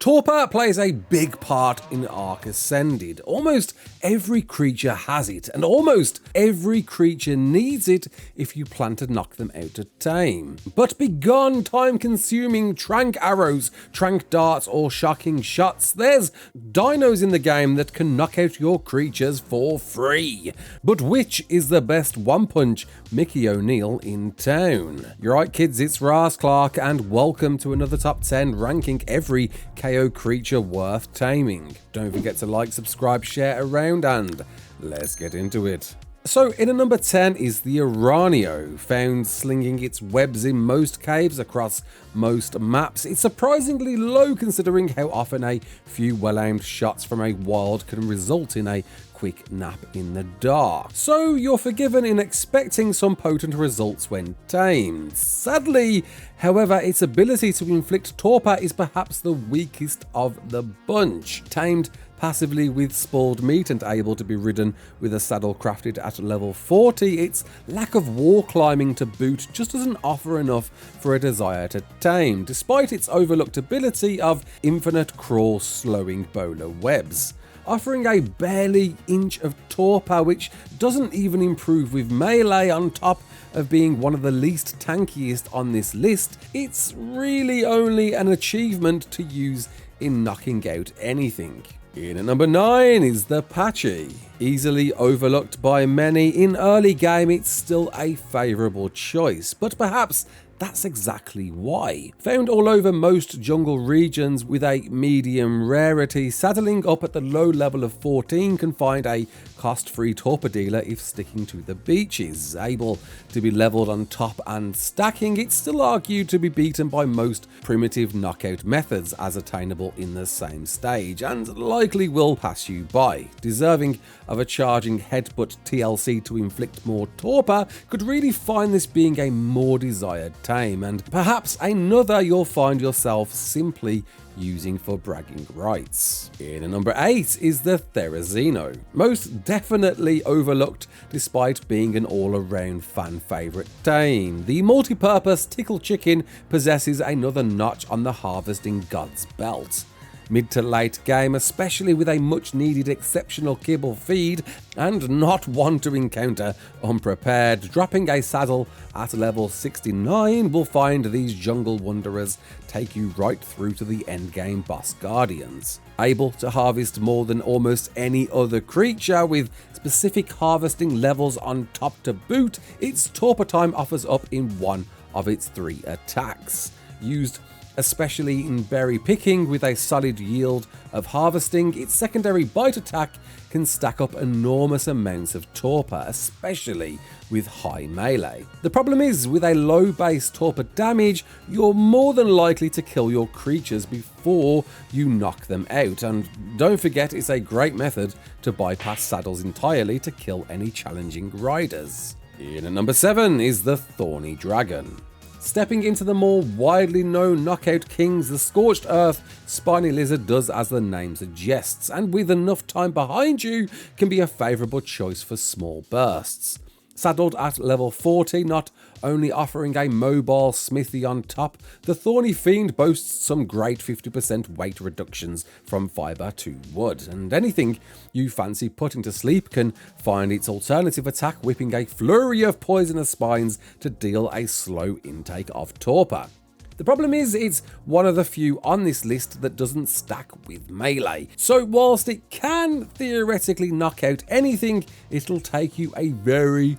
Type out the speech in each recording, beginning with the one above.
Torpor plays a big part in ARK Ascended. Almost every creature has it, and almost every creature needs it if you plan to knock them out to tame. But begone time-consuming trank arrows, trank darts, or shocking shots. There's dinos in the game that can knock out your creatures for free. But which is the best one-punch Mickey O'Neill in town? You're right, kids, it's Raasclark, and welcome to another top 10 ranking every KO creature worth taming. Don't forget to like, subscribe, share around, and let's get into it. So in at number 10 is the Arano, found slinging its webs in most caves across most maps. It's surprisingly low considering how often a few well-aimed shots from a wild can result in a quick nap in the dark. So you're forgiven in expecting some potent results when tamed. Sadly, however, its ability to inflict torpor is perhaps the weakest of the bunch. Tamed passively with spoiled meat and able to be ridden with a saddle crafted at level 40, its lack of wall climbing to boot just doesn't offer enough for a desire to tame, despite its overlooked ability of infinite crawl slowing bowler webs. Offering a barely inch of torpor, which doesn't even improve with melee on top of being one of the least tankiest on this list, it's really only an achievement to use in knocking out anything. In at number 9 is the Patchy. Easily overlooked by many, in early game it's still a favourable choice, but perhaps that's exactly why. Found all over most jungle regions with a medium rarity, saddling up at the low level of 14 can find a cost-free torpor dealer if sticking to the beaches. Able to be leveled on top and stacking, it's still argued to be beaten by most primitive knockout methods as attainable in the same stage, and likely will pass you by. Deserving of a charging headbutt TLC to inflict more torpor, could really find this being a more desired tame, and perhaps another you'll find yourself simply using for bragging rights. In at number 8 is the Therizino. Most definitely overlooked despite being an all-around fan favourite tame. The multi-purpose tickle chicken possesses another notch on the harvesting god's belt. Mid to late game, especially with a much needed exceptional kibble feed and not one to encounter unprepared, dropping a saddle at level 69 will find these jungle wanderers take you right through to the endgame boss guardians. Able to harvest more than almost any other creature with specific harvesting levels on top to boot, its torpor time offers up in one of its 3 attacks. Used especially in berry picking with a solid yield of harvesting, its secondary bite attack can stack up enormous amounts of torpor, especially with high melee. The problem is, with a low base torpor damage, you're more than likely to kill your creatures before you knock them out, and don't forget it's a great method to bypass saddles entirely to kill any challenging riders. In at number 7 is the Thorny Dragon. Stepping into the more widely known knockout kings, the Scorched Earth Spiny Lizard does as the name suggests, and with enough time behind you, can be a favourable choice for small bursts. Saddled at level 40, not only offering a mobile smithy on top, the Thorny Fiend boasts some great 50% weight reductions from fibre to wood, and anything you fancy putting to sleep can find its alternative attack whipping a flurry of poisonous spines to deal a slow intake of torpor. The problem is, it's one of the few on this list that doesn't stack with melee, so whilst it can theoretically knock out anything, it'll take you a very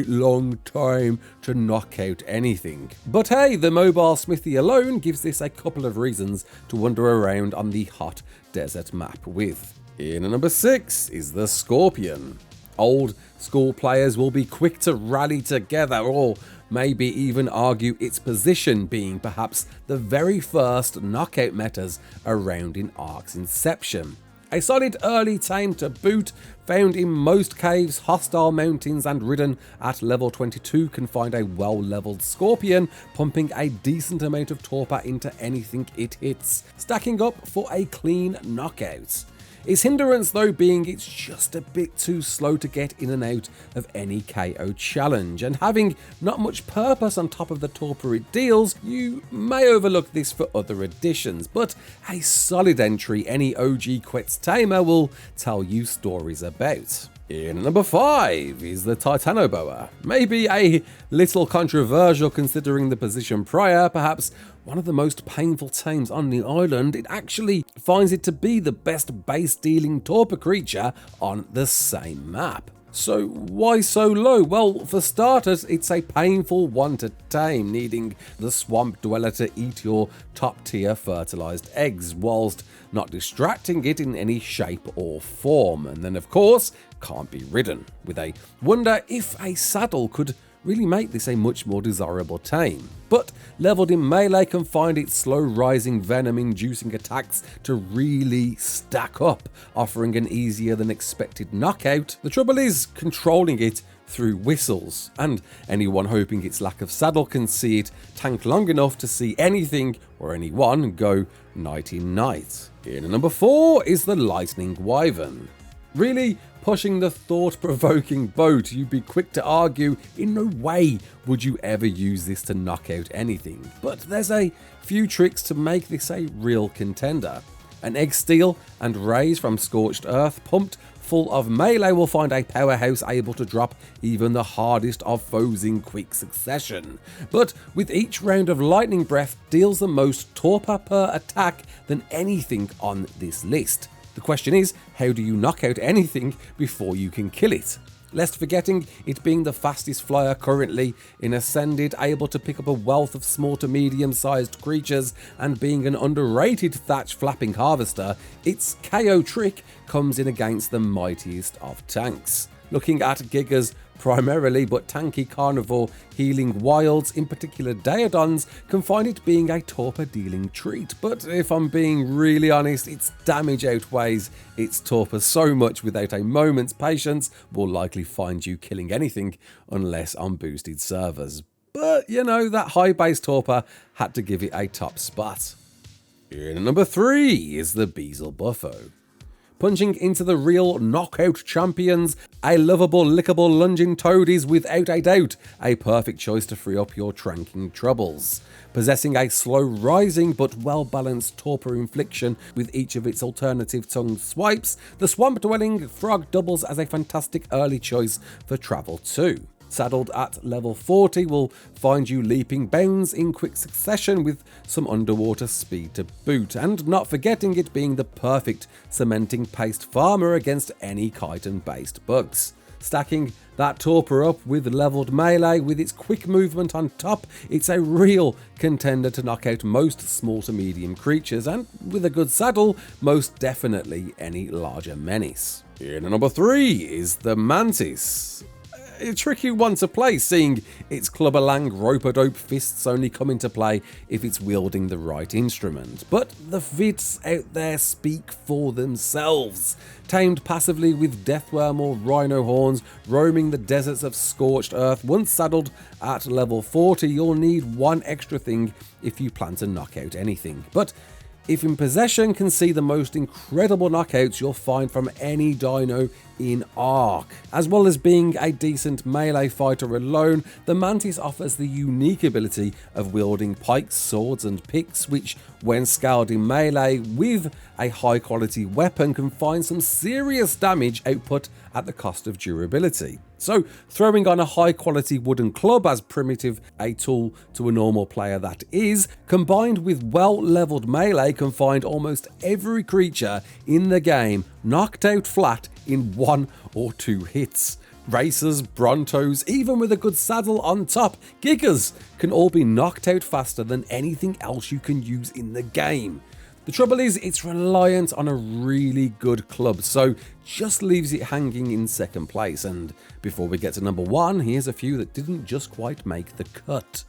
long time to knock out anything. But hey, the mobile smithy alone gives this a couple of reasons to wander around on the hot desert map with. In at number 6 is the Scorpion. Old school players will be quick to rally together, or maybe even argue its position being perhaps the very first knockout metas around in ARK's inception. A solid early tame to boot, found in most caves, hostile mountains, and ridden at level 22 can find a well-leveled Scorpion, pumping a decent amount of torpor into anything it hits, stacking up for a clean knockout. Its hindrance though being it's just a bit too slow to get in and out of any KO challenge, and having not much purpose on top of the torpor it deals, you may overlook this for other additions, but a solid entry any OG Quetz tamer will tell you stories about. In number 5 is the Titanoboa. Maybe a little controversial considering the position prior, perhaps one of the most painful tames on the island. It actually finds it to be the best base dealing torpor creature on the same map. So why so low? Well, for starters, it's a painful one to tame, needing the swamp dweller to eat your top tier fertilized eggs, whilst not distracting it in any shape or form. And then of course, can't be ridden, with a wonder if a saddle could really make this a much more desirable tame. But leveled in melee can find its slow rising venom inducing attacks to really stack up, offering an easier than expected knockout. The trouble is controlling it through whistles, and anyone hoping its lack of saddle can see it tank long enough to see anything or anyone go nighty night. In number 4 is the Lightning Wyvern. Really pushing the thought-provoking boat, you'd be quick to argue in no way would you ever use this to knock out anything, but there's a few tricks to make this a real contender. An egg steal and raise from Scorched Earth pumped full of melee will find a powerhouse able to drop even the hardest of foes in quick succession, but with each round of Lightning Breath deals the most torpor per attack than anything on this list. The question is, how do you knock out anything before you can kill it? Lest forgetting it being the fastest flyer currently in Ascended, able to pick up a wealth of small to medium sized creatures, and being an underrated thatch flapping harvester, its KO trick comes in against the mightiest of tanks. Looking at Gigas primarily, but tanky carnivore healing wilds, in particular Daedons, can find it being a torpor dealing treat, but if I'm being really honest, its damage outweighs its torpor so much without a moment's patience will likely find you killing anything unless on boosted servers. But you know, that high base torpor had to give it a top spot. In number 3 is the Beezle Buffo. Punching into the real knockout champions, a lovable, lickable, lunging toad is without a doubt a perfect choice to free up your tranking troubles. Possessing a slow rising but well balanced torpor infliction with each of its alternative tongued swipes, the swamp dwelling frog doubles as a fantastic early choice for travel too. Saddled at level 40 will find you leaping bounds in quick succession with some underwater speed to boot, and not forgetting it being the perfect cementing paste farmer against any chitin based bugs. Stacking that torpor up with leveled melee with its quick movement on top, it's a real contender to knock out most small to medium creatures, and with a good saddle, most definitely any larger menace. In number 3 is the Mantis. A tricky one to play, seeing its Clubberlang rope-a-dope fists only come into play if it's wielding the right instrument. But the vids out there speak for themselves. Tamed passively with Deathworm or Rhino horns, roaming the deserts of Scorched Earth, once saddled at level 40, you'll need one extra thing if you plan to knock out anything. But if in possession, can see the most incredible knockouts you'll find from any dino in ARK. As well as being a decent melee fighter alone, the Mantis offers the unique ability of wielding pikes, swords and picks, which when scaled in melee with a high quality weapon can find some serious damage output at the cost of durability. So throwing on a high quality wooden club as primitive a tool to a normal player that is, combined with well leveled melee, can find almost every creature in the game knocked out flat in 1 or 2 hits. Racers, Brontos, even with a good saddle on top, Gigas can all be knocked out faster than anything else you can use in the game. The trouble is, it's reliant on a really good club, so just leaves it hanging in second place. And before we get to number 1, here's a few that didn't just quite make the cut.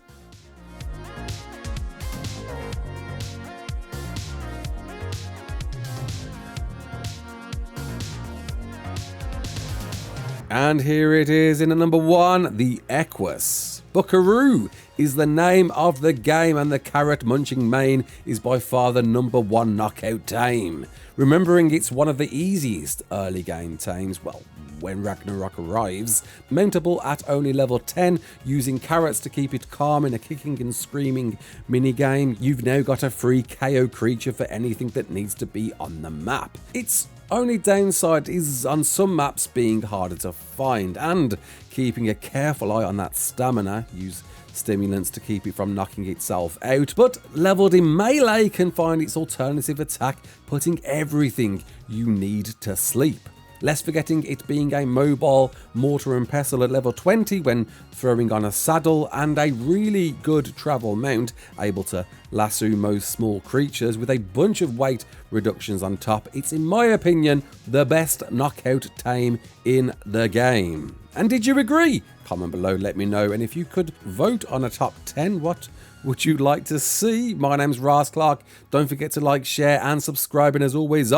And here it is in at number 1, the Eis Buckaroo. is the name of the game, and the carrot munching main is by far the #1 knockout tame. Remembering it's one of the easiest early game tames, well, when Ragnarok arrives, mountable at only level 10, using carrots to keep it calm in a kicking and screaming minigame, you've now got a free KO creature for anything that needs to be on the map. Its only downside is on some maps being harder to find, and keeping a careful eye on that stamina. Use stimulants to keep it from knocking itself out, but leveled in melee can find its alternative attack, putting everything you need to sleep. Less forgetting it being a mobile mortar and pestle at level 20 when throwing on a saddle, and a really good travel mount, able to lasso most small creatures with a bunch of weight reductions on top. It's, in my opinion, the best knockout tame in the game. And did you agree? Comment below, let me know. And if you could vote on a top 10, what would you like to see? My name's Raasclark. Don't forget to like, share and subscribe, and as always,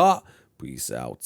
peace out.